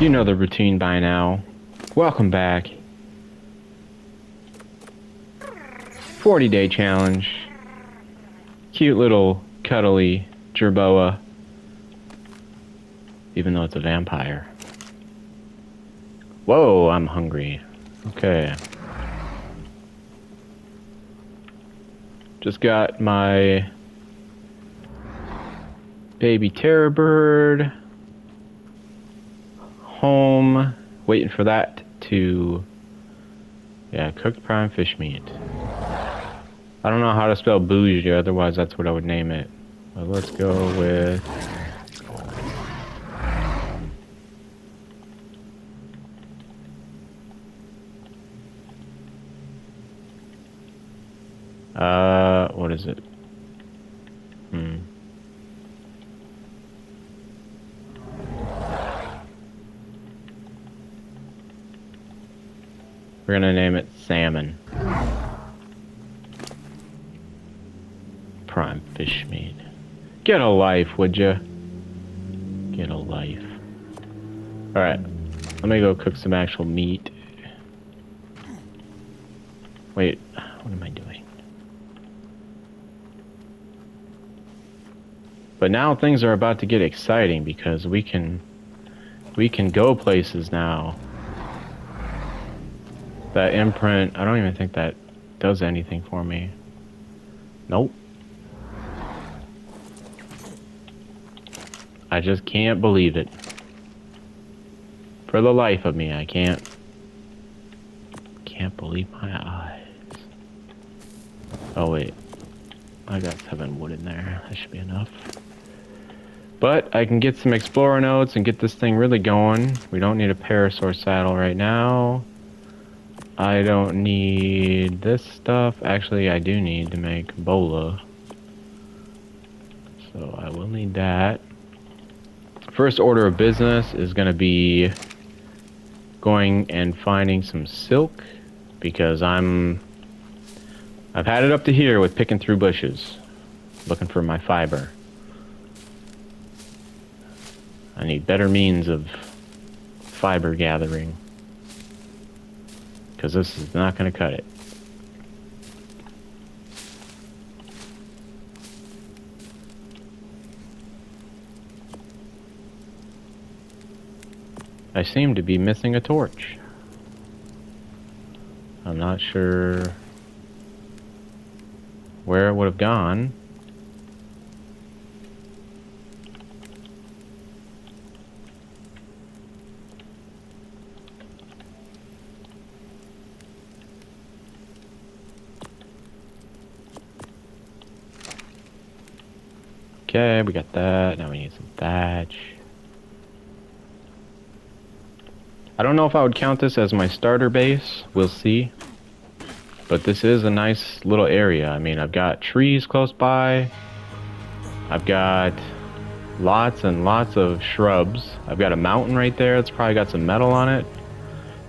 You know the routine by now. Welcome back. 40-day challenge. Cute little cuddly jerboa. Even though it's a vampire. Whoa, I'm hungry. Okay. Just got my baby terror bird home. Waiting for that to... Yeah, cooked prime fish meat. I don't know how to spell bougie, otherwise that's what I would name it. But let's go with... what is it? We're gonna name it salmon. Prime fish meat. Get a life, would ya? Get a life. Alright, let me go cook some actual meat. Wait, what am I doing? But now things are about to get exciting because we can go places now. That imprint, I don't even think that does anything for me. Nope. I just can't believe it. For the life of me, I can't believe my eyes. Oh wait, I got 7 wood in there. That should be enough. But I can get some explorer notes and get this thing really going. We don't need a parasaur saddle right now. I don't need this stuff. Actually, I do need to make bola. So I will need that. First order of business is going to be going and finding some silk, because I've had it up to here with picking through bushes, looking for my fiber. I need better means of fiber gathering, because this is not going to cut it. I seem to be missing a torch. I'm not sure where it would have gone. Okay, we got that. Now we need some thatch. I don't know if I would count this as my starter base. We'll see. But this is a nice little area. I mean, I've got trees close by. I've got lots and lots of shrubs. I've got a mountain right there. It's probably got some metal on it.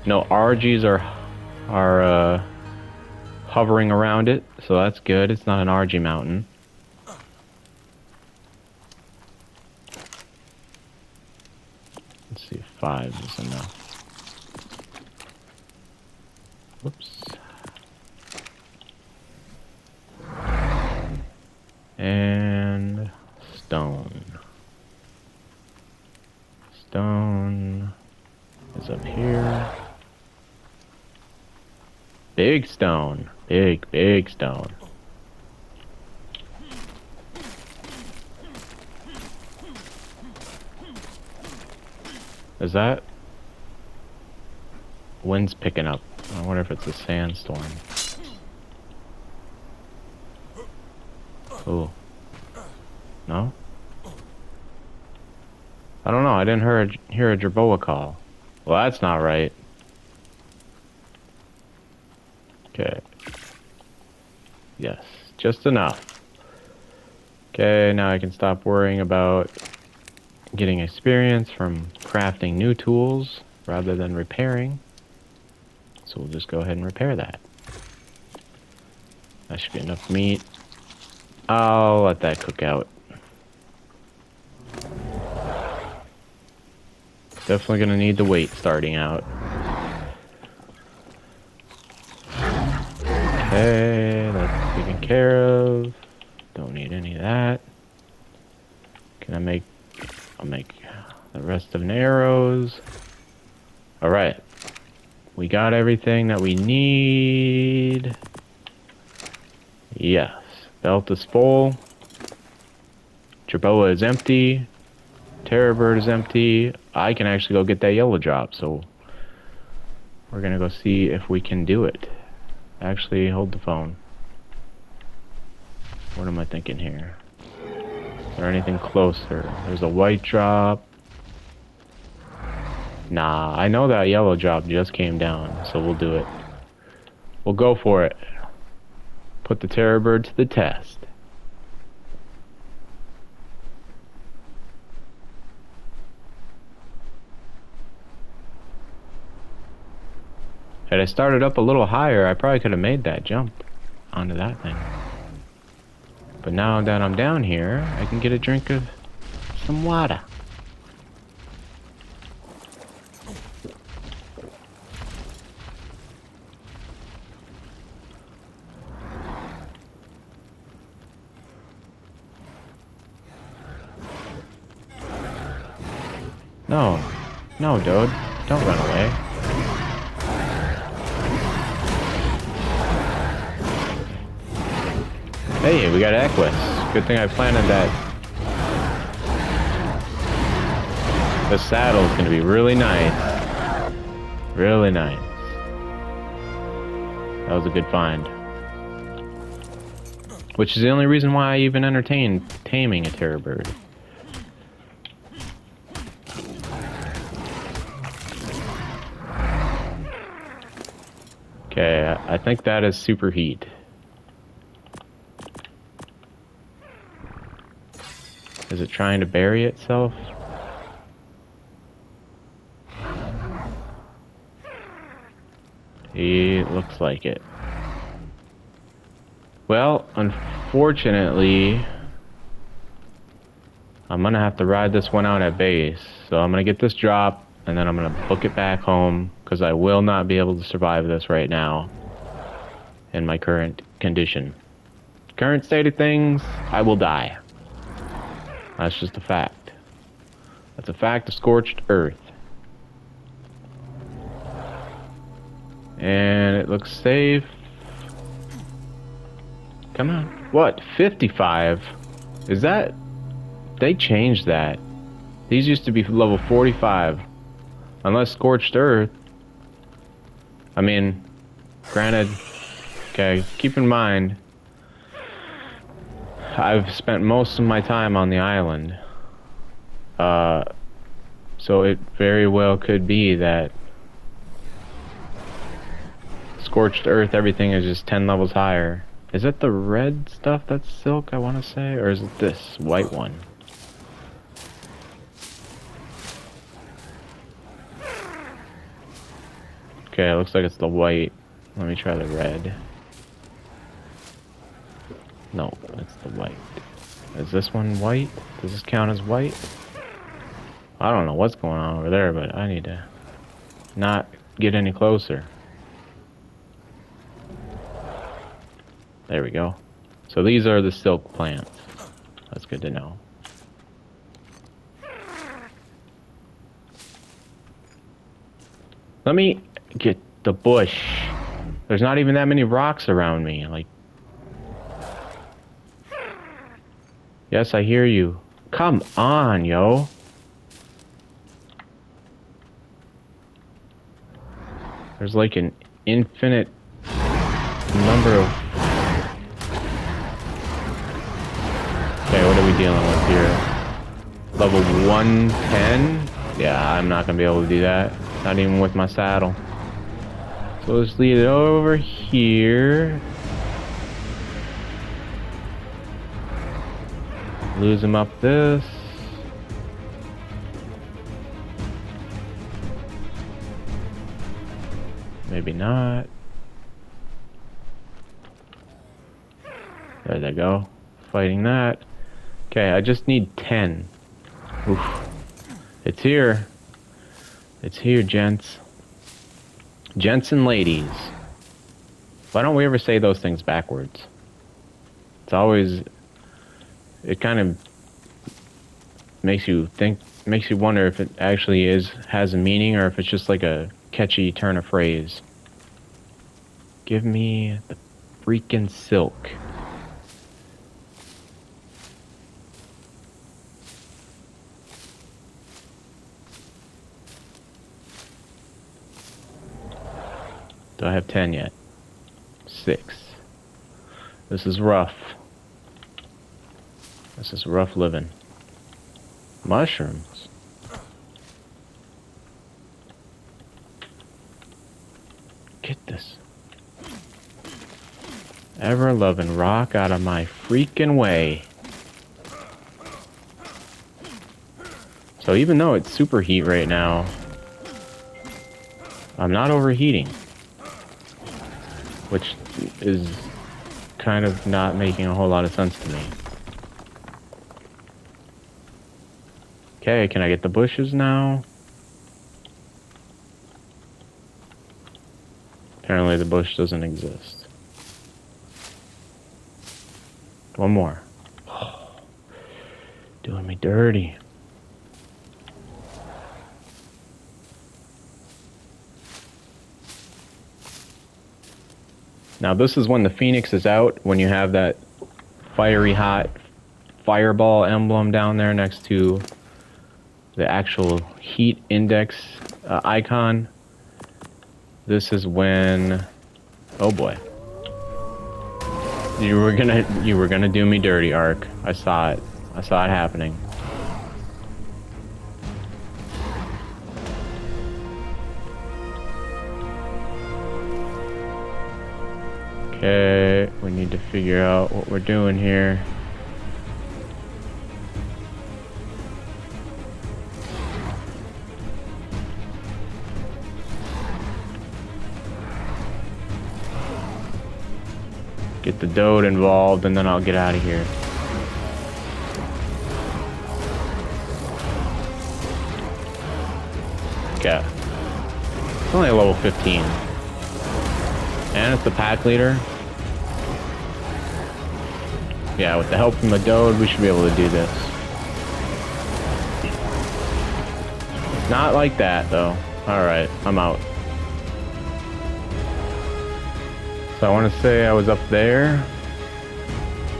No RGs are hovering around it, so that's good. It's not an RG mountain. Let's see if 5 is enough. Whoops. And stone. Stone is up here. Big stone. Big stone. Is that? Wind's picking up. I wonder if it's a sandstorm. Oh. No? I don't know. I didn't hear a jerboa call. Well, that's not right. Okay. Yes, just enough. Okay, now I can stop worrying about getting experience from crafting new tools rather than repairing. So we'll just go ahead and repair that. That should be enough meat. I'll let that cook out. Definitely gonna need the weight starting out. Okay, that's taken care of. Don't need any of that. Can I make... I'll make the rest of an arrows. Alright. We got everything that we need. Yes. Belt is full. Jerboa is empty. Terror bird is empty. I can actually go get that yellow drop, so we're gonna go see if we can do it. Actually, hold the phone. What am I thinking here? Is there anything closer? There's a white drop. Nah, I know that yellow drop just came down, so we'll do it. We'll go for it. Put the terror bird to the test. Had I started up a little higher, I probably could have made that jump onto that thing. But now that I'm down here, I can get a drink of some water. No. No, dude. Don't run away. Hey, we got Equus. Good thing I planted that. The saddle's gonna be really nice. Really nice. That was a good find. Which is the only reason why I even entertained taming a terror bird. Okay, I think that is superheat. Is it trying to bury itself? It looks like it. Well, unfortunately, I'm gonna have to ride this one out at base. So I'm gonna get this drop, and then I'm gonna book it back home, because I will not be able to survive this right now in my current condition. Current state of things, I will die. That's just a fact. That's a fact of Scorched Earth. And it looks safe. Come on. What? 55? Is that... They changed that. These used to be level 45. Unless Scorched Earth... I mean, granted... Okay, keep in mind... I've spent most of my time on the island. So it very well could be that... Scorched Earth, everything is just 10 levels higher. Is it the red stuff that's silk, I want to say? Or is it this white one? Okay, it looks like it's the white. Let me try the red. No, it's the white. Is this one white? Does this count as white? I don't know what's going on over there, but I need to not get any closer. There we go. So these are the silk plants. That's good to know. Let me get the bush. There's not even that many rocks around me. Like, yes, I hear you. Come on, yo. There's like an infinite number of... Okay, what are we dealing with here? Level 110? Yeah, I'm not gonna be able to do that. Not even with my saddle. So let's lead it over here. Lose him up this. Maybe not. There they go. Fighting that. Okay, I just need 10. Oof. It's here. It's here, gents. Gents and ladies. Why don't we ever say those things backwards? It's always... It kind of makes you think, makes you wonder if it actually has a meaning or if it's just like a catchy turn of phrase. Give me the freaking silk. Do I have 10 yet? 6. This is rough. This is rough living. Mushrooms. Get this ever-loving rock out of my freaking way. So even though it's superheat right now, I'm not overheating. Which is kind of not making a whole lot of sense to me. Okay, can I get the bushes now? Apparently the bush doesn't exist. One more. Oh, doing me dirty. Now this is when the Phoenix is out, when you have that fiery hot fireball emblem down there next to the actual heat index icon. This is when, oh boy, you were gonna do me dirty, Ark. I saw it happening. Okay, we need to figure out what we're doing here. Get the Dode involved and then I'll get out of here. Okay. It's only a level 15. And it's the pack leader. Yeah, with the help from the Dode, we should be able to do this. Not like that, though. Alright, I'm out. So I want to say I was up there.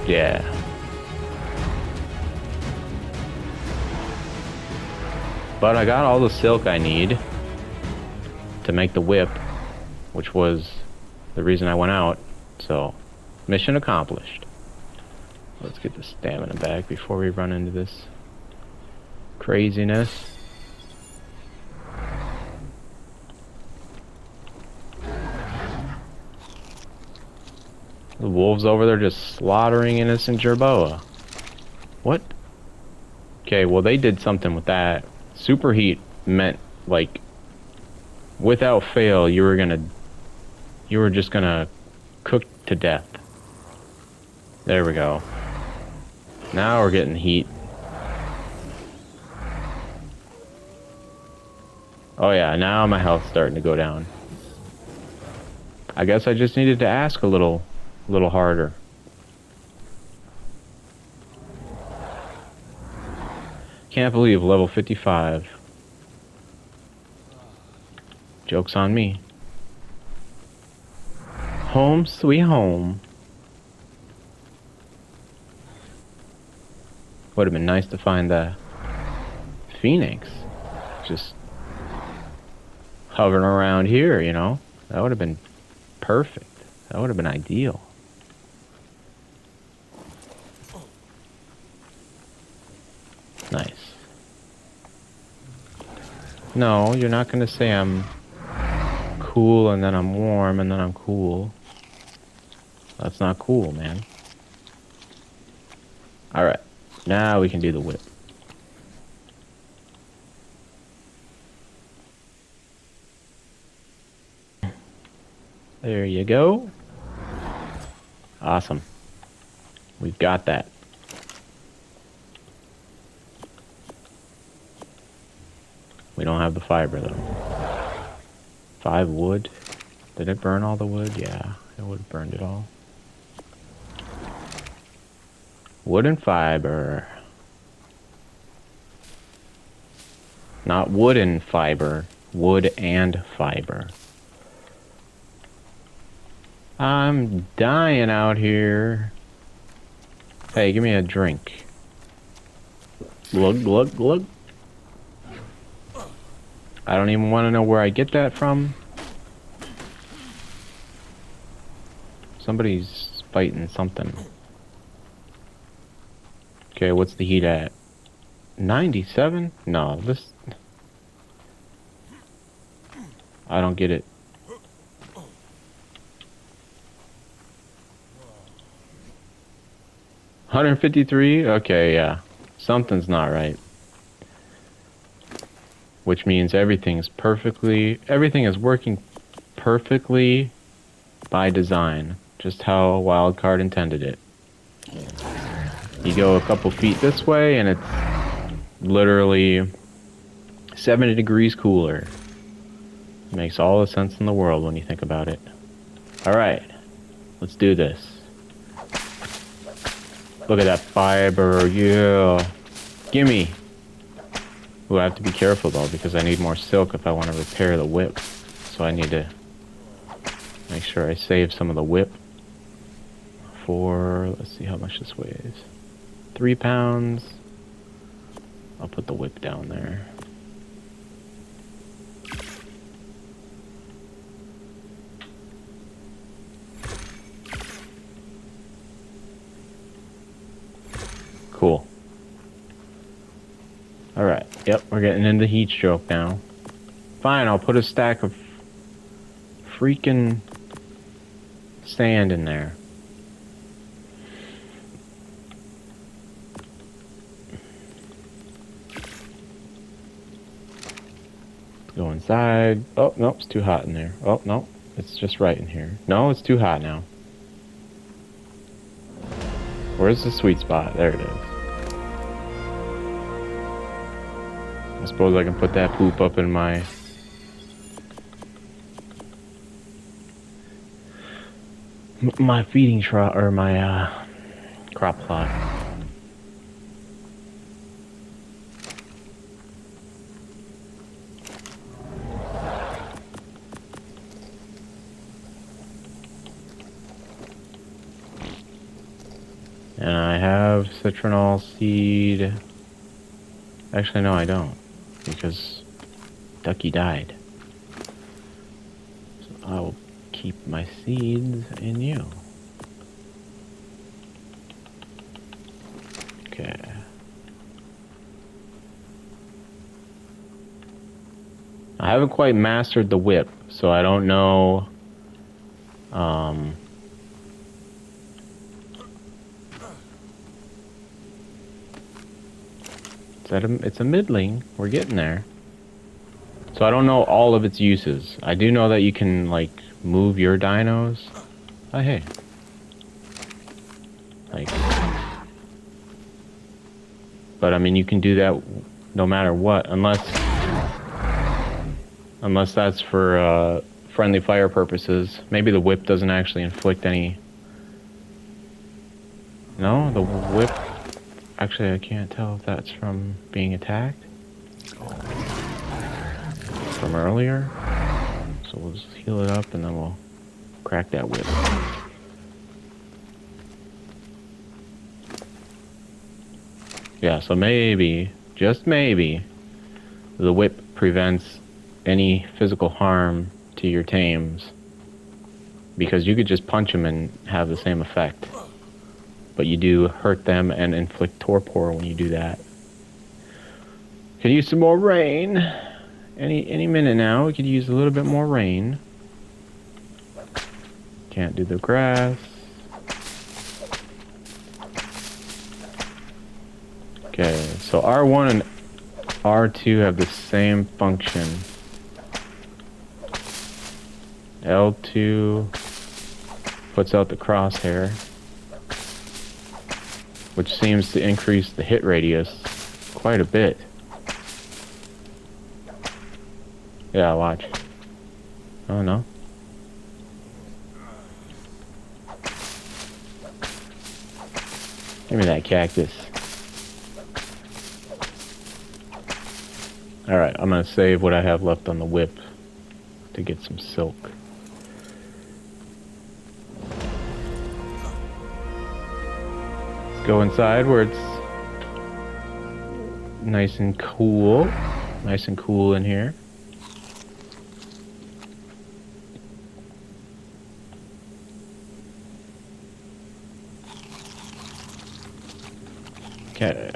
Yeah. But I got all the silk I need to make the whip, which was the reason I went out. So, mission accomplished. Let's get the stamina back before we run into this craziness. The wolves over there just slaughtering innocent Jerboa. What? Okay, well they did something with that. Superheat meant, like, without fail, you were just gonna cook to death. There we go. Now we're getting heat. Oh yeah, now my health's starting to go down. I guess I just needed to ask a little harder. Can't believe level 55. Joke's on me. Home sweet home. Would have been nice to find the Phoenix just hovering around here, you know? That would have been perfect. That would have been ideal. Nice. No, you're not gonna say I'm cool and then I'm warm and then I'm cool. That's not cool, man. Alright, now we can do the whip. There you go. Awesome. We've got that. We We don't have the fiber though. 5 wood. Did it burn all the wood? Yeah, it would have burned it all. Wood and fiber. Not wood and fiber. Wood and fiber. I'm dying out here. Hey, give me a drink. Glug, glug, glug. I don't even want to know where I get that from. Somebody's fighting something. Okay, what's the heat at? 97? No, this... I don't get it. $153? Okay, yeah. Something's not right. Which means everything is working perfectly by design. Just how Wildcard intended it. You go a couple feet this way and it's literally 70 degrees cooler. Makes all the sense in the world when you think about it. Alright, let's do this. Look at that fiber, yeah. Gimme. Ooh, I have to be careful though because I need more silk if I want to repair the whip. So I need to make sure I save some of the whip for, let's see how much this weighs. 3 pounds. I'll put the whip down there. Cool. Alright, yep, we're getting into heat stroke now. Fine, I'll put a stack of freaking sand in there. Go inside. Oh, no, it's too hot in there. Oh, no, it's just right in here. No, it's too hot now. Where's the sweet spot? There it is. I suppose I can put that poop up in my... my feeding trot, or my crop plot. And I have citronal seed. Actually, no, I don't. Because Ducky died. So I will keep my seeds in you. Okay. I haven't quite mastered the whip, so I don't know. It's a middling. We're getting there. So I don't know all of its uses. I do know that you can, like, move your dinos. Oh, hey. Like... But, I mean, you can do that no matter what, unless that's for, friendly fire purposes. Maybe the whip doesn't actually inflict any... No, the whip... Actually, I can't tell if that's from being attacked. From earlier. So we'll just heal it up and then we'll crack that whip. Yeah, so maybe, just maybe, the whip prevents any physical harm to your tames. Because you could just punch them and have the same effect. But you do hurt them and inflict torpor when you do that. Could use some more rain. Any minute now, we could use a little bit more rain. Can't do the grass. Okay, so R1 and R2 have the same function. L2 puts out the crosshair, which seems to increase the hit radius quite a bit. Yeah, watch. Oh no. Give me that cactus. Alright, I'm gonna save what I have left on the whip to get some silk. Let's go inside where it's nice and cool. Nice and cool in here. Okay.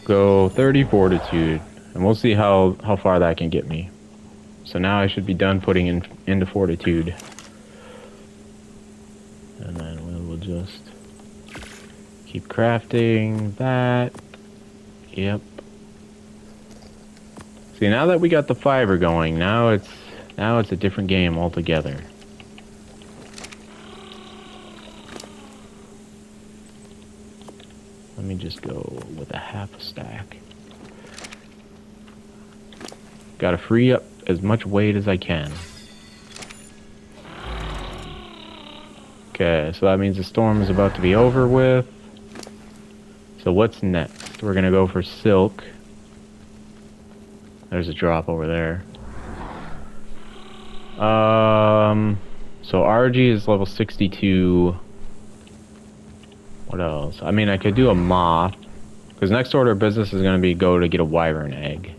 Go 30 fortitude, and we'll see how far that can get me. So now I should be done putting into fortitude. And then we'll just keep crafting that. Yep. See, now that we got the fiber going, now it's a different game altogether. Let me just go with a half a stack. Gotta free up as much weight as I can. Okay, so that means the storm is about to be over with. So what's next? We're gonna go for silk. There's a drop over there. So RG is level 62. What else? I mean, I could do a moth, because next order of business is going to be go to get a wyvern egg.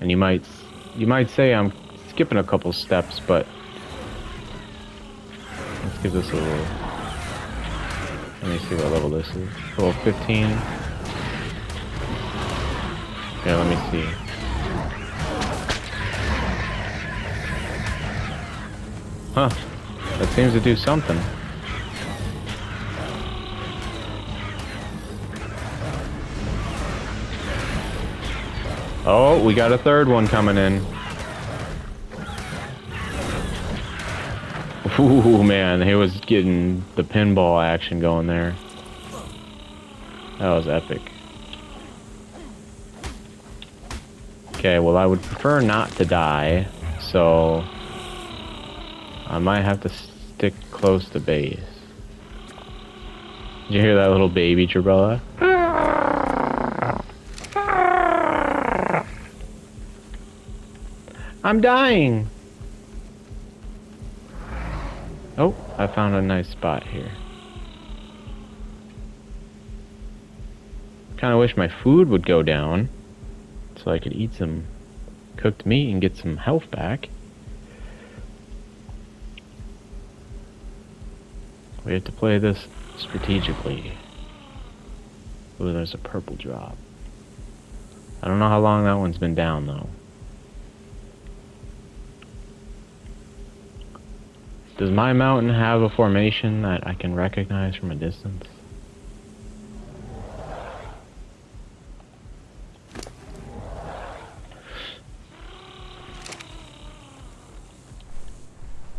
And you might say I'm skipping a couple steps, but let's give this a little. Let me see what level this is. Level 15. Yeah, let me see. Huh? That seems to do something. Oh, we got a third one coming in. Ooh, man, he was getting the pinball action going there. That was epic. Okay, well, I would prefer not to die, so I might have to stick close to base. Did you hear that little baby, Trabella? I'm dying! Oh, I found a nice spot here. Kinda wish my food would go down so I could eat some cooked meat and get some health back. We have to play this strategically. Ooh, there's a purple drop. I don't know how long that one's been down though. Does my mountain have a formation that I can recognize from a distance?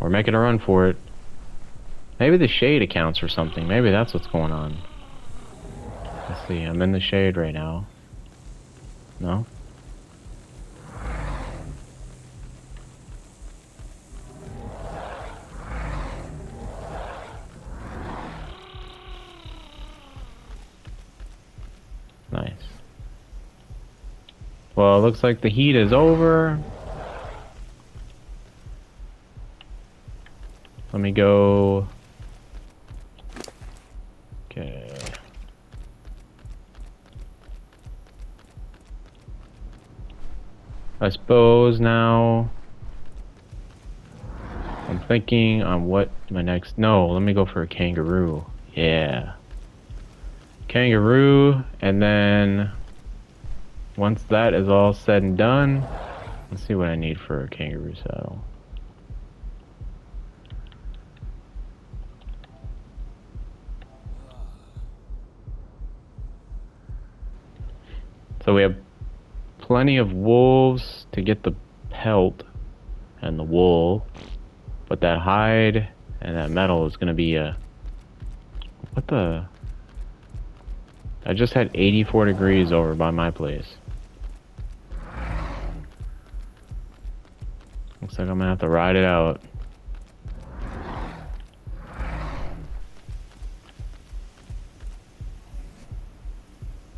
We're making a run for it. Maybe the shade accounts for something. Maybe that's what's going on. Let's see, I'm in the shade right now. No? Nice. Well, it looks like the heat is over. Let me go. Okay. I suppose now I'm thinking on what my next. No, let me go for a kangaroo. Yeah. Kangaroo, and then once that is all said and done, let's see what I need for a kangaroo saddle. So we have plenty of wolves to get the pelt and the wool, but that hide and that metal is going to be a... What the... I just had 84 degrees over by my place. Looks like I'm gonna have to ride it out.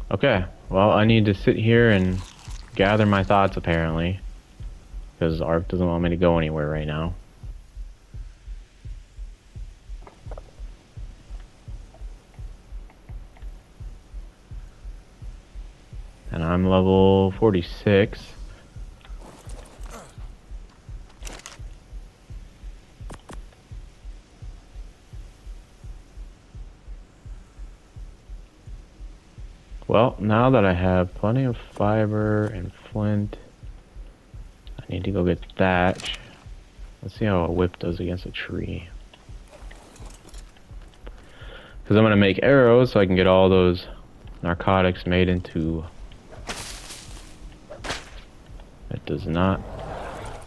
Okay, well, I need to sit here and gather my thoughts, apparently. Because Ark doesn't want me to go anywhere right now. And I'm level 46. Well, now that I have plenty of fiber and flint, I need to go get thatch. Let's see how a whip does against a tree. Because I'm going to make arrows so I can get all those narcotics made into... It does not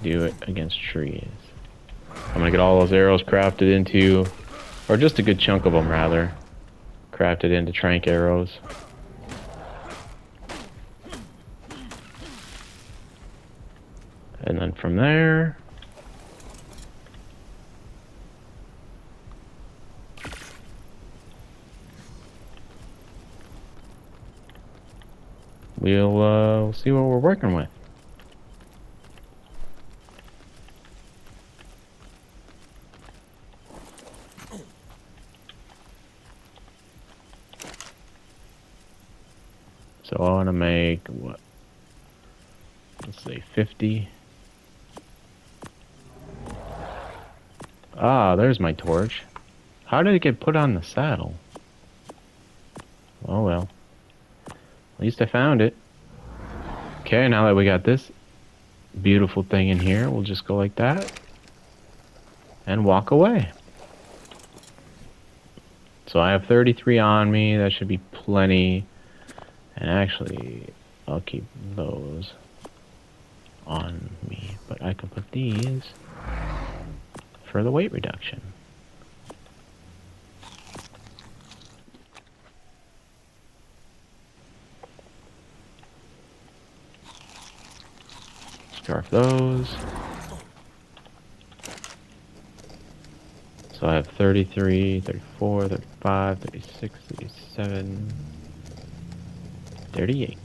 do it against trees. I'm going to get all those arrows crafted into... Or just a good chunk of them, rather. Crafted into trank arrows. And then from there... We'll see what we're working with. So I want to make, what? Let's say 50. Ah, there's my torch. How did it get put on the saddle? Oh well. At least I found it. Okay, now that we got this beautiful thing in here, we'll just go like that. And walk away. So I have 33 on me. That should be plenty. And actually, I'll keep those on me. But I can put these for the weight reduction. Scarf those. So I have 33, 34, 35, 36, 37, 38.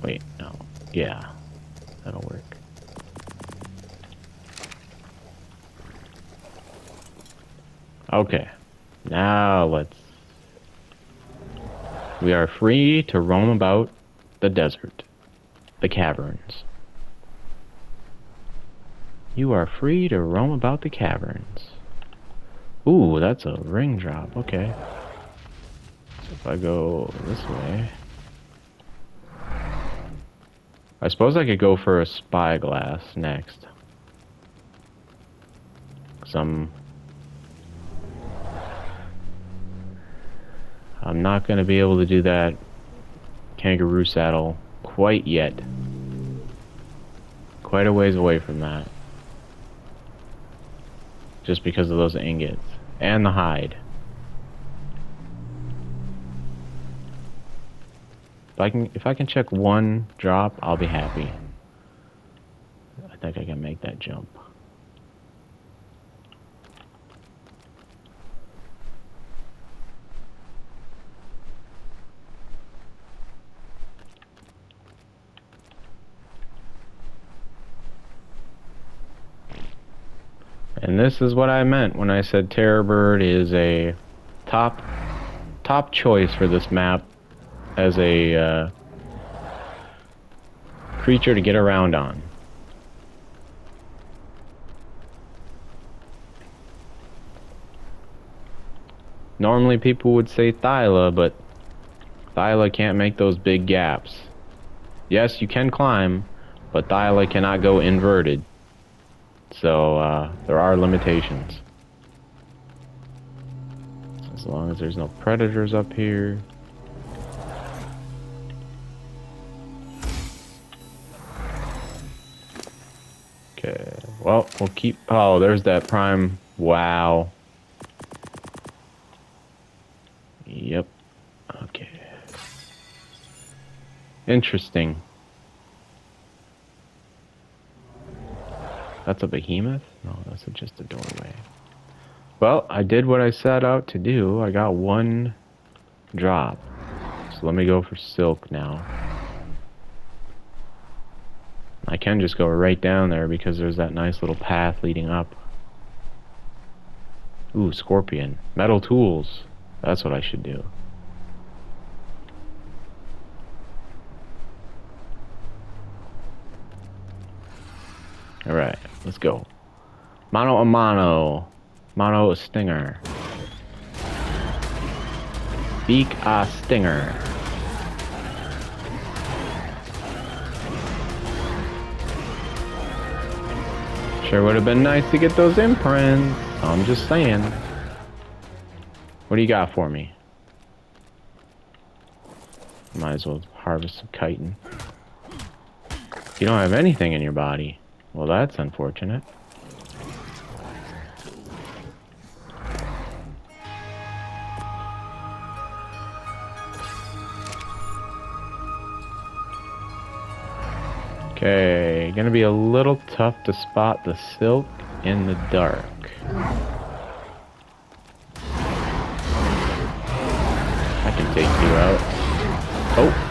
Wait, no. Yeah, that'll work. Okay, now let's... We are free to roam about the desert, the caverns. You are free to roam about the caverns. Ooh, that's a ring drop. Okay. So if I go this way... I suppose I could go for a spyglass next. 'Cause I'm not going to be able to do that kangaroo saddle quite yet. Quite a ways away from that. Just because of those ingots. And the hide. If I can check one drop, I'll be happy. I think I can make that jump. And this is what I meant when I said Terror Bird is a top choice for this map as a creature to get around on. Normally people would say Thyla, but Thyla can't make those big gaps. Yes, you can climb, but Thyla cannot go inverted. So, there are limitations. So as long as there's no predators up here. Okay, well, we'll keep... Oh, there's that prime... Wow. Yep. Okay. That's a behemoth? No, that's just a doorway. Well, I did what I set out to do. I got one drop. So let me go for silk now. I can just go right down there because there's that nice little path leading up. Ooh, scorpion. Metal tools. That's what I should do. Alright, let's go. Mano a mano. Mano a stinger. Beak a stinger. Sure would have been nice to get those imprints. I'm just saying. What do you got for me? Might as well harvest some chitin. You don't have anything in your body. Well, that's unfortunate. Okay, gonna be a little tough to spot the silk in the dark. I can take you out. Oh!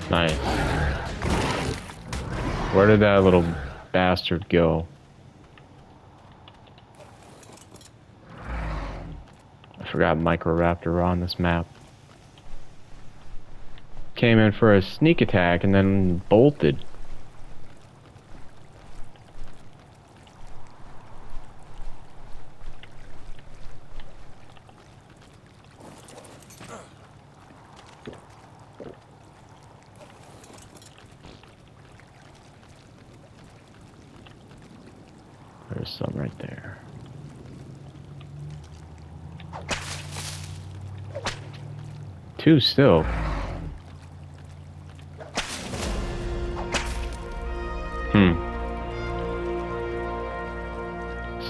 Nice. Where did that little bastard go? I forgot Microraptor were on this map. Came in for a sneak attack and then bolted. There's some right there. Two still.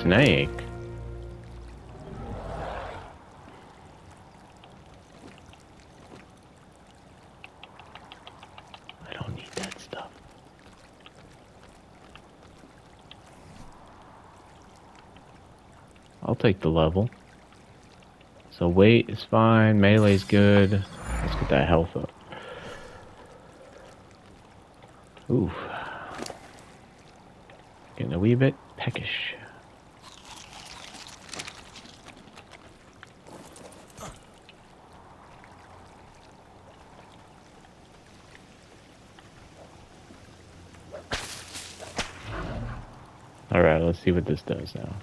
Snake. I don't need that stuff. I'll take the level. So weight is fine, melee's good. Let's get that health up. Oof. Getting a wee bit peckish. Alright, let's see what this does now.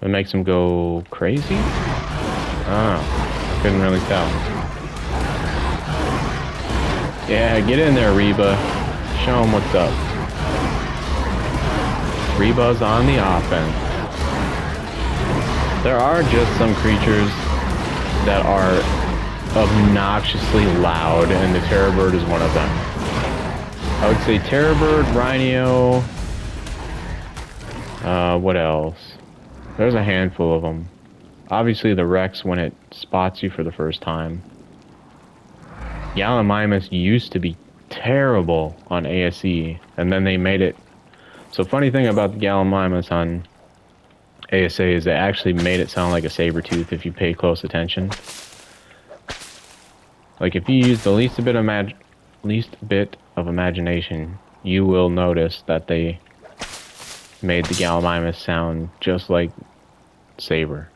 It makes him go crazy? Oh, couldn't really tell. Yeah, get in there, Reba. Show him what's up. Reba's on the offense. There are just some creatures that are obnoxiously loud, and the terror bird is one of them. I would say terror bird, rhino. What else? There's a handful of them. Obviously the Rex when it spots you for the first time. Gallimimus used to be terrible on ASE, and then they made it. So funny thing about the Gallimimus on ASA is they actually made it sound like a saber-tooth if you pay close attention. Like if you use the least bit of imagination, you will notice that they made the Gallimimus sound just like saber.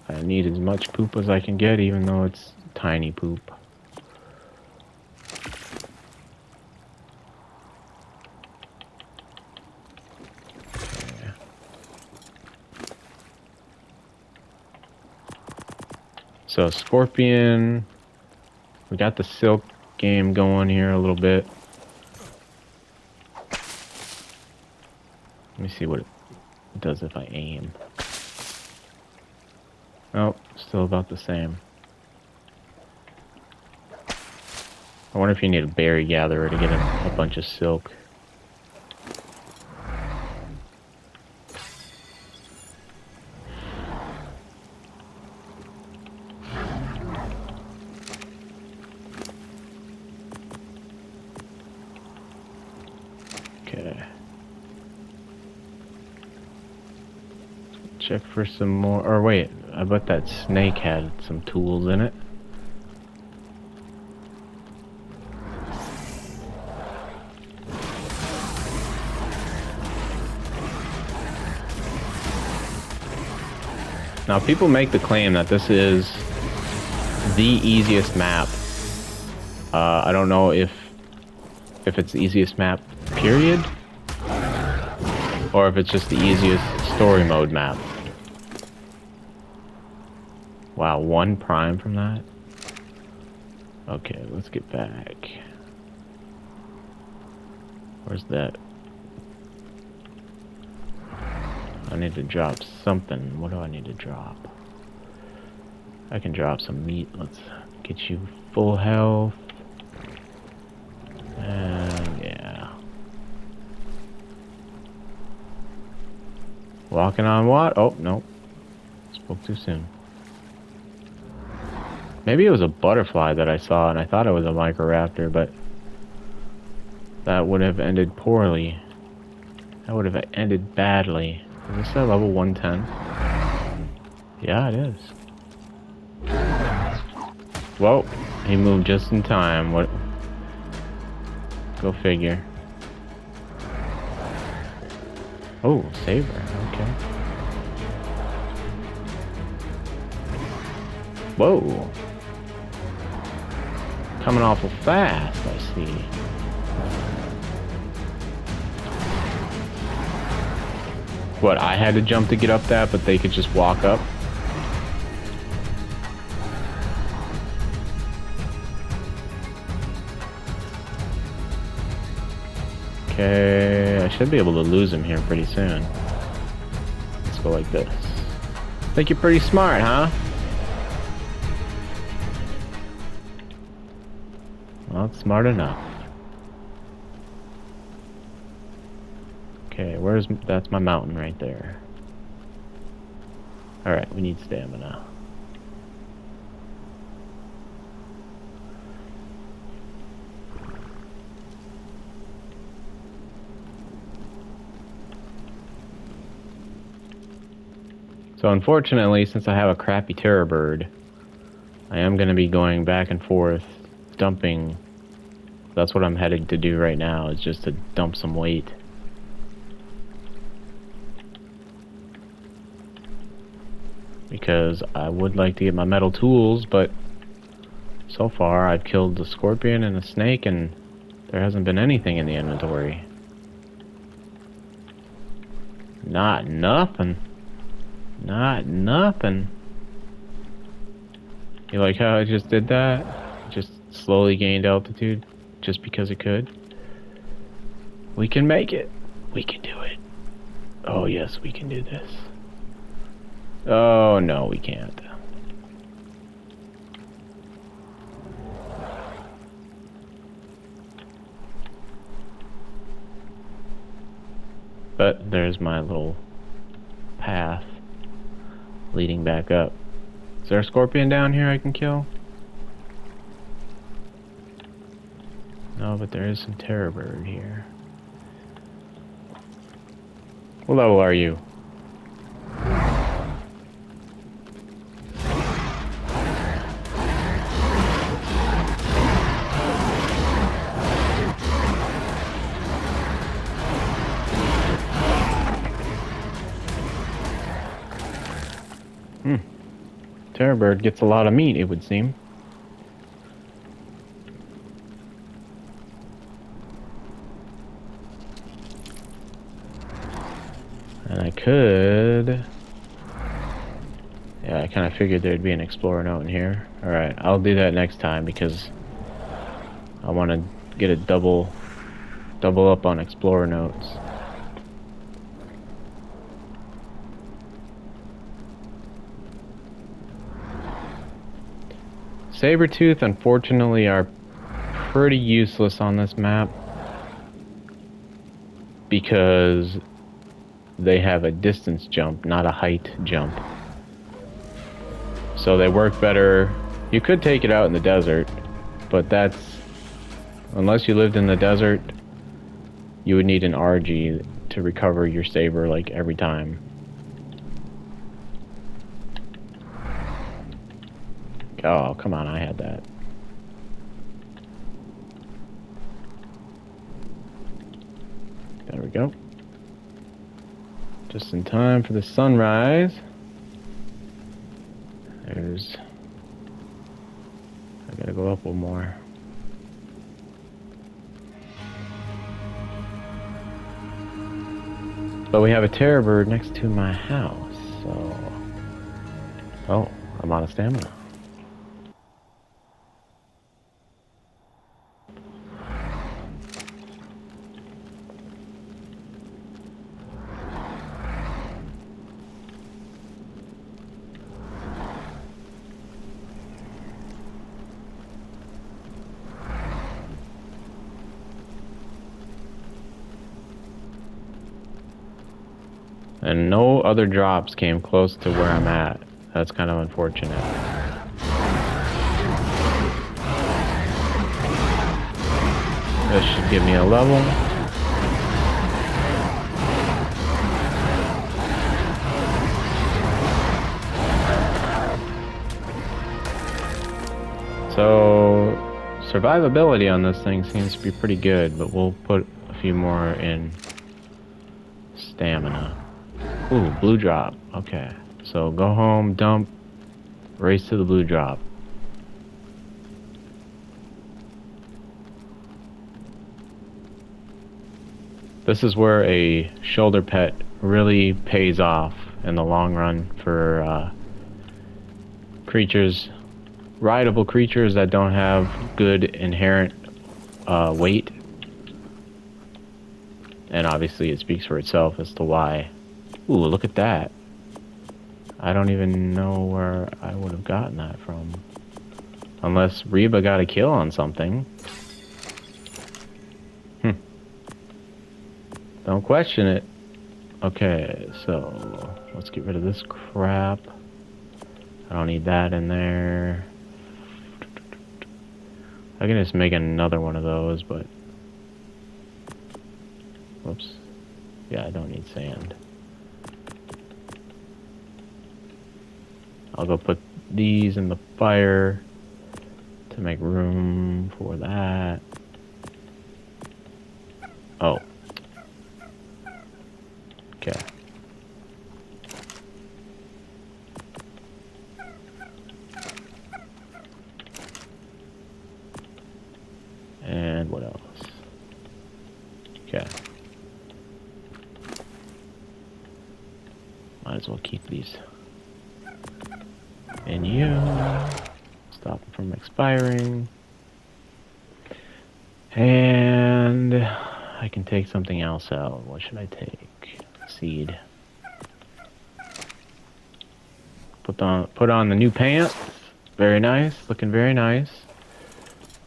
I need as much poop as I can get, even though it's tiny poop. Okay. So Scorpion, we got the silk game going here a little bit. Let me see what it does if I aim. Oh, still about the same. I wonder if you need a berry gatherer to get a bunch of silk. Okay. Check for some more. Or wait, I bet that snake had some tools in it. Now, people make the claim that this is the easiest map. I don't know if it's the easiest map, period, or if it's just the easiest story mode map. Wow, 1 prime from that? Okay, let's get back. Where's that? I need to drop something. What do I need to drop? I can drop some meat. Let's get you full health. And yeah. Walking on what? Oh, no. Spoke too soon. Maybe it was a butterfly that I saw and I thought it was a microraptor, but that would have ended poorly. That would have ended badly. Is this at level 110? Yeah, it is. Whoa, he moved just in time. What? Go figure. Oh, saber. Okay. Whoa. Coming awful fast, I see. What, I had to jump to get up that, but they could just walk up? Okay, I should be able to lose him here pretty soon. Let's go like this. Think you're pretty smart, huh? Not smart enough. Okay, that's my mountain right there. Alright, we need stamina. So unfortunately, since I have a crappy terror bird, I am going to be going back and forth, dumping. That's what I'm headed to do right now, is just to dump some weight. Because I would like to get my metal tools, but so far I've killed the scorpion and the snake and there hasn't been anything in the inventory. Not nothing. Not nothing. You like how I just did that? Just slowly gained altitude just because it could? We can make it. We can do it. Oh yes, we can do this. Oh no, we can't. But there's my little path leading back up. Is there a scorpion down here I can kill? No, but there is some terror bird here. What level are you? Terror bird gets a lot of meat, it would seem. And I could... Yeah, I kind of figured there'd be an explorer note in here. Alright, I'll do that next time because I want to get a double up on explorer notes. Sabertooth, unfortunately, are pretty useless on this map because they have a distance jump, not a height jump. So they work better. You could take it out in the desert, but that's... Unless you lived in the desert, you would need an RG to recover your saber like every time. Oh, come on, I had that. There we go. Just in time for the sunrise. There's... I gotta go up one more. But we have a terror bird next to my house, so... Oh, I'm out of stamina. And no other drops came close to where I'm at. That's kind of unfortunate. This should give me a level. So, survivability on this thing seems to be pretty good, but we'll put a few more in stamina. Ooh, blue drop. Okay. So go home, dump, race to the blue drop. This is where a shoulder pet really pays off in the long run for creatures, rideable creatures that don't have good inherent weight. And obviously it speaks for itself as to why. Ooh, look at that. I don't even know where I would have gotten that from. Unless Reba got a kill on something. Don't question it. Okay, so let's get rid of this crap. I don't need that in there. I can just make another one of those, but... Whoops. Yeah, I don't need sand. I'll go put these in the fire to make room for that. Oh. Okay. And what else? Okay. Might as well keep these. And you stop them from expiring. And I can take something else out. What should I take? Seed. Put on the new pants. Very nice. Looking very nice.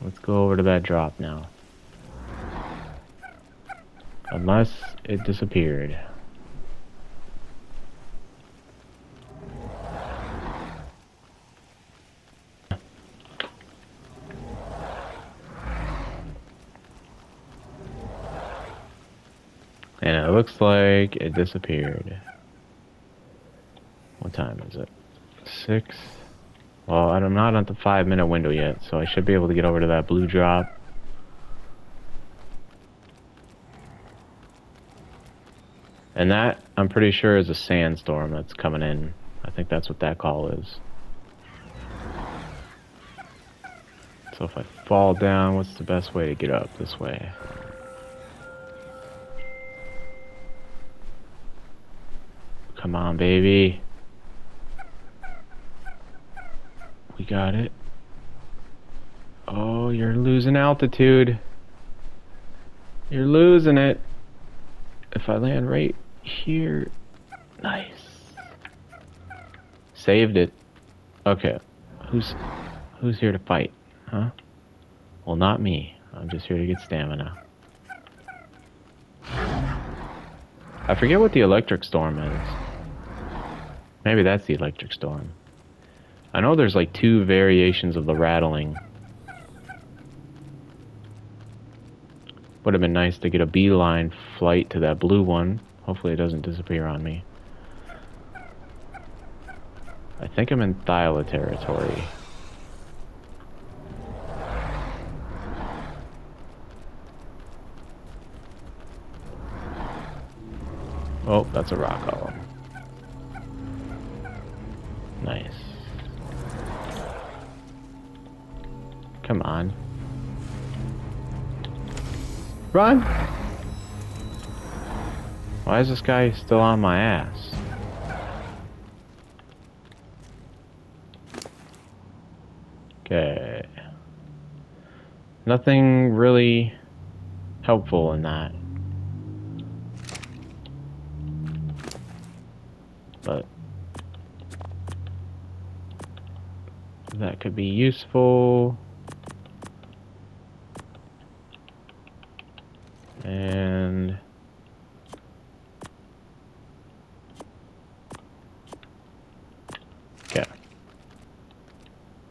Let's go over to that drop now. Unless it disappeared. And it looks like it disappeared. What time is it? 6? Well, I'm not at the 5-minute window yet, so I should be able to get over to that blue drop. And that, I'm pretty sure, is a sandstorm that's coming in. I think that's what that call is. So if I fall down, what's the best way to get up? This way. Come on, baby. We got it. Oh, you're losing altitude. You're losing it. If I land right here. Nice. Saved it. Okay. Who's here to fight? Huh? Well, not me. I'm just here to get stamina. I forget what the electric storm is. Maybe that's the electric storm. I know there's like 2 variations of the rattling. Would have been nice to get a beeline flight to that blue one. Hopefully it doesn't disappear on me. I think I'm in Thyla territory. Oh, that's a rock column. Nice. Come on. Run! Why is this guy still on my ass? Okay. Nothing really helpful in that. But that could be useful. And okay.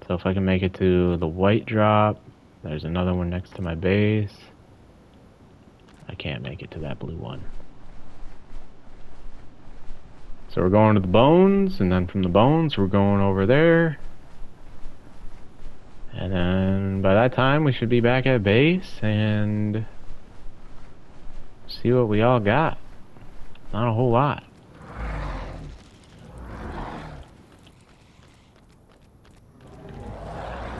So if I can make it to the white drop, there's another one next to my base. I can't make it to that blue one. So we're going to the bones, and then from the bones we're going over there. And then by that time we should be back at base and see what we all got. Not a whole lot.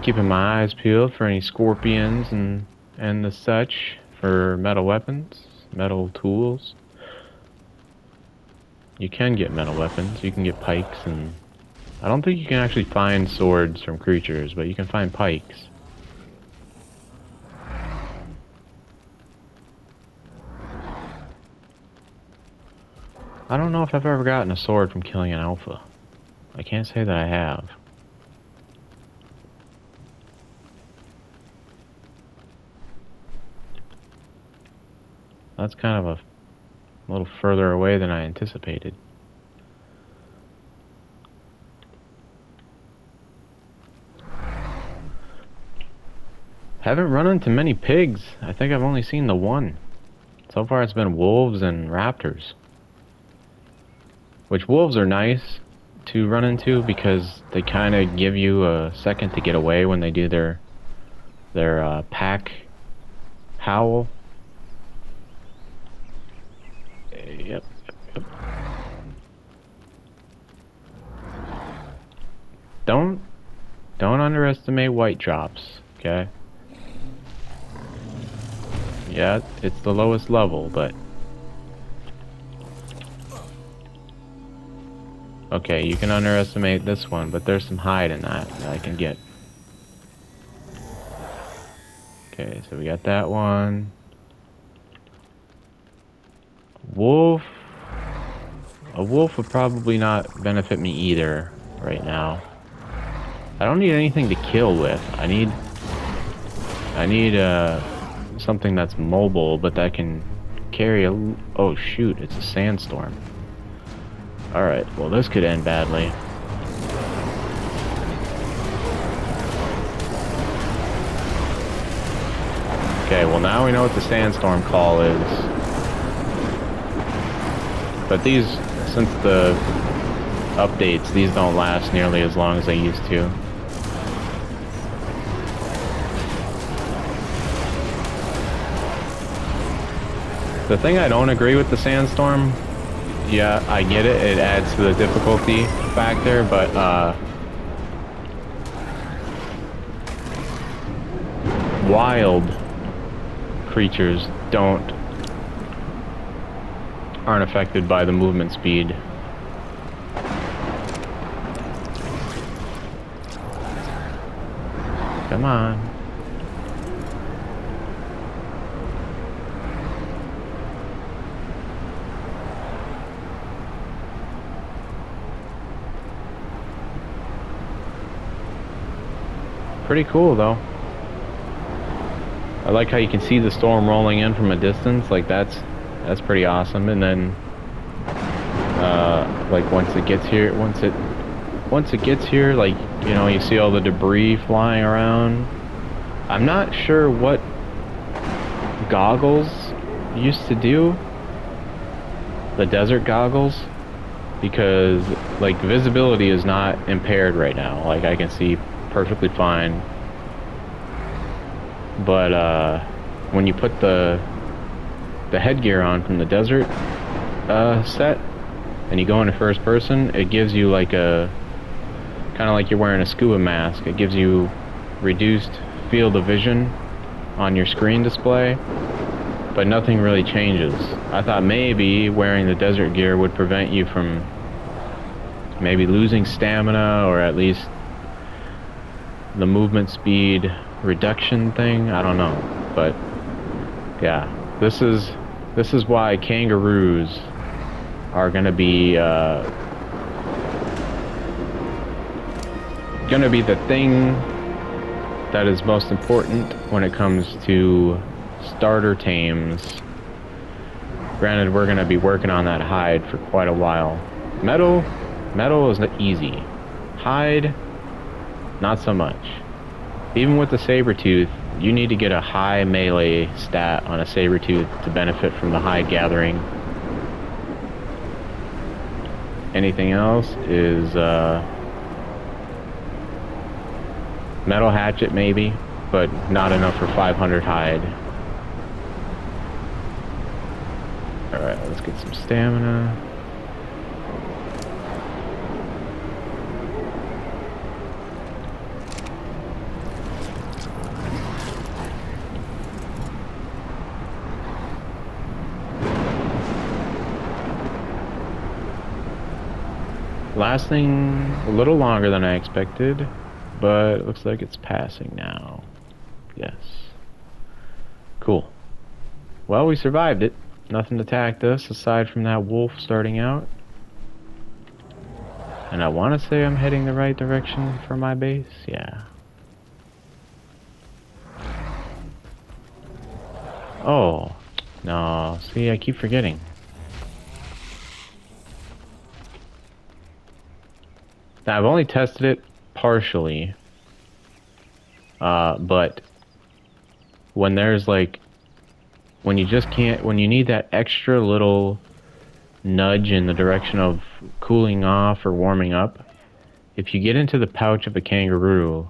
Keeping my eyes peeled for any scorpions and the such for metal weapons, metal tools. You can get metal weapons. You can get pikes, and I don't think you can actually find swords from creatures, but you can find pikes. I don't know if I've ever gotten a sword from killing an alpha. I can't say that I have. That's kind of a little further away than I anticipated. Haven't run into many pigs. I think I've only seen the one. So far it's been wolves and raptors. Which wolves are nice to run into because they kind of give you a second to get away when they do their pack howl. Yep. Don't underestimate white drops, okay? Yeah, it's the lowest level, but okay, you can underestimate this one, but there's some hide in that I can get. Okay, so we got that one. Wolf. A wolf would probably not benefit me either right now. I don't need anything to kill with. I need something that's mobile, but that can carry a... Oh shoot, it's a sandstorm. Alright, well this could end badly. Okay, well now we know what the sandstorm call is. But these, since the updates, these don't last nearly as long as they used to. The thing I don't agree with the sandstorm, yeah, I get it, it adds to the difficulty factor, but wild creatures aren't affected by the movement speed. Come on. Pretty cool though. I like how you can see the storm rolling in from a distance. Like that's pretty awesome. And then like once it gets here, like, you know, you see all the debris flying around. I'm not sure what goggles used to do, the desert goggles, because like visibility is not impaired right now. Like I can see perfectly fine. But when you put the headgear on from the desert set and you go into first person, it gives you like a kind of like you're wearing a scuba mask. It gives you reduced field of vision on your screen display, but nothing really changes. I thought maybe wearing the desert gear would prevent you from maybe losing stamina, or at least the movement speed reduction thing. I don't know, but yeah, this is why kangaroos are gonna be the thing that is most important when it comes to starter tames. Granted, we're gonna be working on that hide for quite a while. Metal is easy. Hide, not so much. Even with the saber-tooth, you need to get a high melee stat on a saber-tooth to benefit from the hide gathering. Anything else is metal hatchet maybe, but not enough for 500 hide. Alright, let's get some stamina. Lasting a little longer than I expected, but it looks like it's passing now. Yes. Cool. Well, we survived it. Nothing attacked us aside from that wolf starting out. And I want to say I'm heading the right direction for my base. Yeah. Oh. No. See, I keep forgetting. Now, I've only tested it partially. But when there's like, when you need that extra little nudge in the direction of cooling off or warming up, if you get into the pouch of a kangaroo,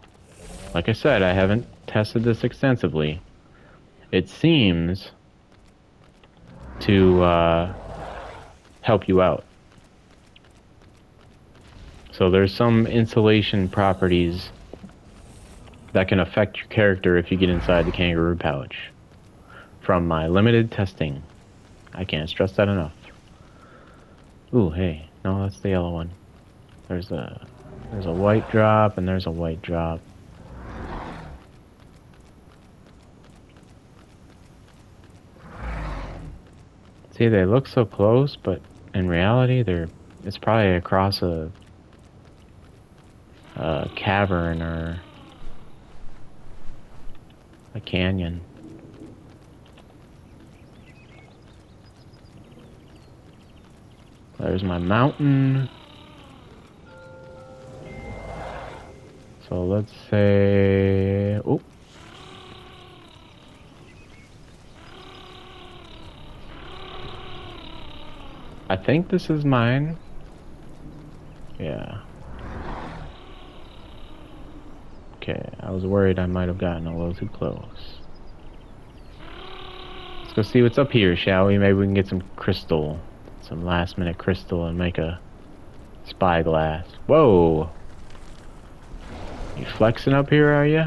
like I said, I haven't tested this extensively, it seems to help you out. So there's some insulation properties that can affect your character if you get inside the kangaroo pouch. From my limited testing. I can't stress that enough. Ooh, hey. No, that's the yellow one. There's a white drop and there's a white drop. See, they look so close, but in reality, it's probably across a cavern or a canyon. There's my mountain. So let's say, oh. I think this is mine. Yeah. Okay, I was worried I might have gotten a little too close. Let's go see what's up here, shall we? Maybe we can get some crystal. Some last minute crystal and make a spyglass. Whoa! You flexing up here, are you?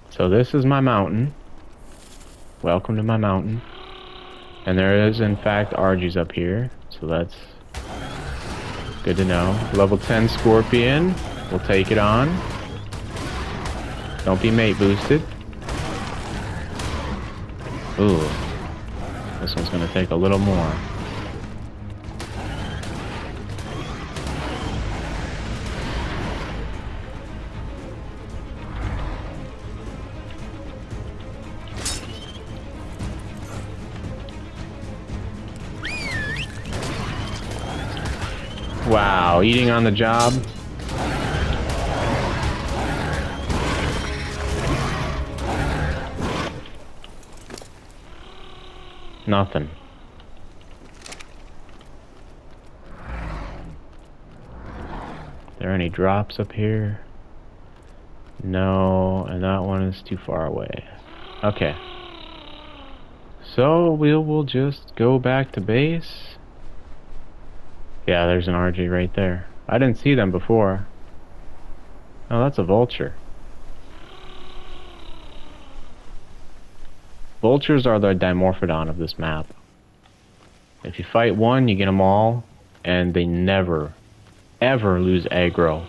So this is my mountain. Welcome to my mountain. And there is, in fact, Argies up here. So that's good to know. Level 10 Scorpion. We'll take it on. Don't be mate boosted. Ooh. This one's gonna take a little more. Wow, eating on the job. Nothing. Are there any drops up here? No, and that one is too far away. Okay. So we will just go back to base. Yeah, there's an RG right there. I didn't see them before. Oh, that's a vulture. Vultures are the dimorphodon of this map. If you fight one, you get them all, and they never, ever lose aggro.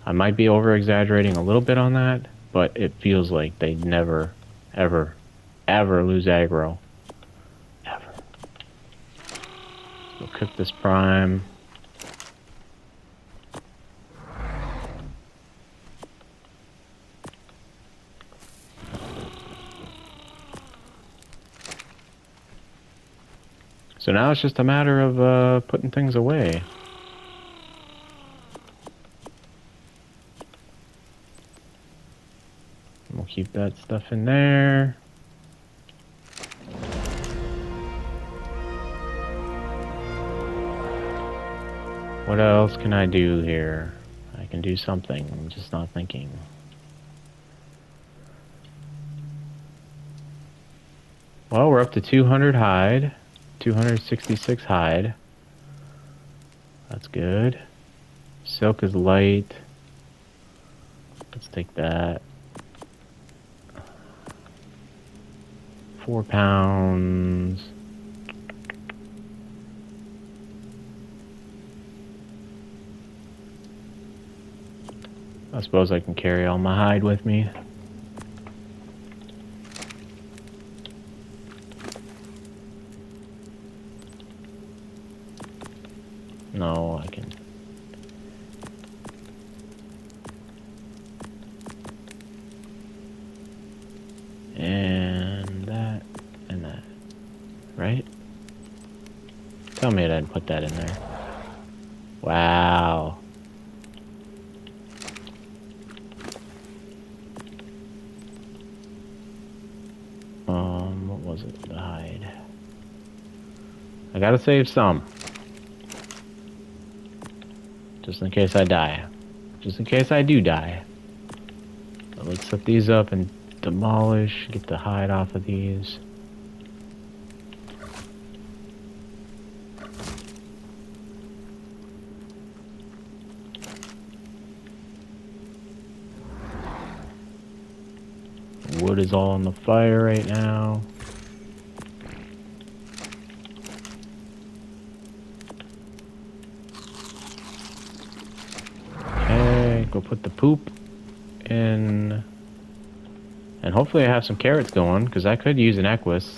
I might be over-exaggerating a little bit on that, but it feels like they never, ever, ever lose aggro. Ever. We'll cook this prime. So now it's just a matter of putting things away. We'll keep that stuff in there. What else can I do here? I can do something, I'm just not thinking. Well, we're up to 200 hide. 266 hide. That's good. Silk is light. Let's take that. 4 pounds. I suppose I can carry all my hide with me. No, I can. And that, and that. Right? Tell me I didn't put that in there. Wow. What was it? The hide. I gotta save some. Just in case I die. Just in case I do die. But let's set these up and demolish. Get the hide off of these. Wood is all on the fire right now. Okay, go put the poop in. And hopefully I have some carrots going, because I could use an Equus.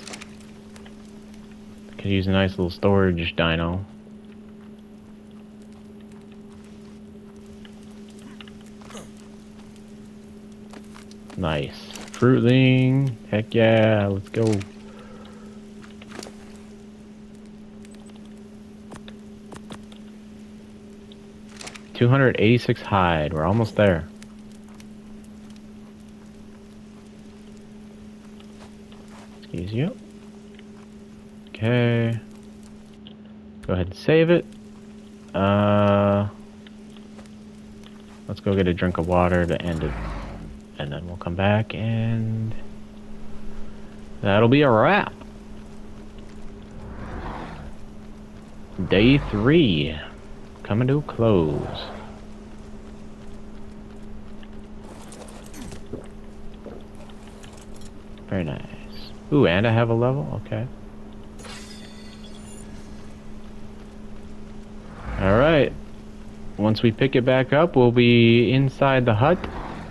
I could use a nice little storage dino. Nice. Fruitling. Heck yeah, let's go. $286 hide. We're almost there. Excuse you. Okay. Go ahead and save it. Let's go get a drink of water to end it. And then we'll come back and that'll be a wrap. Day 3 coming to a close. Very nice. Ooh, and I have a level? Okay. Alright. Once we pick it back up, we'll be inside the hut,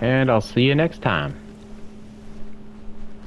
and I'll see you next time.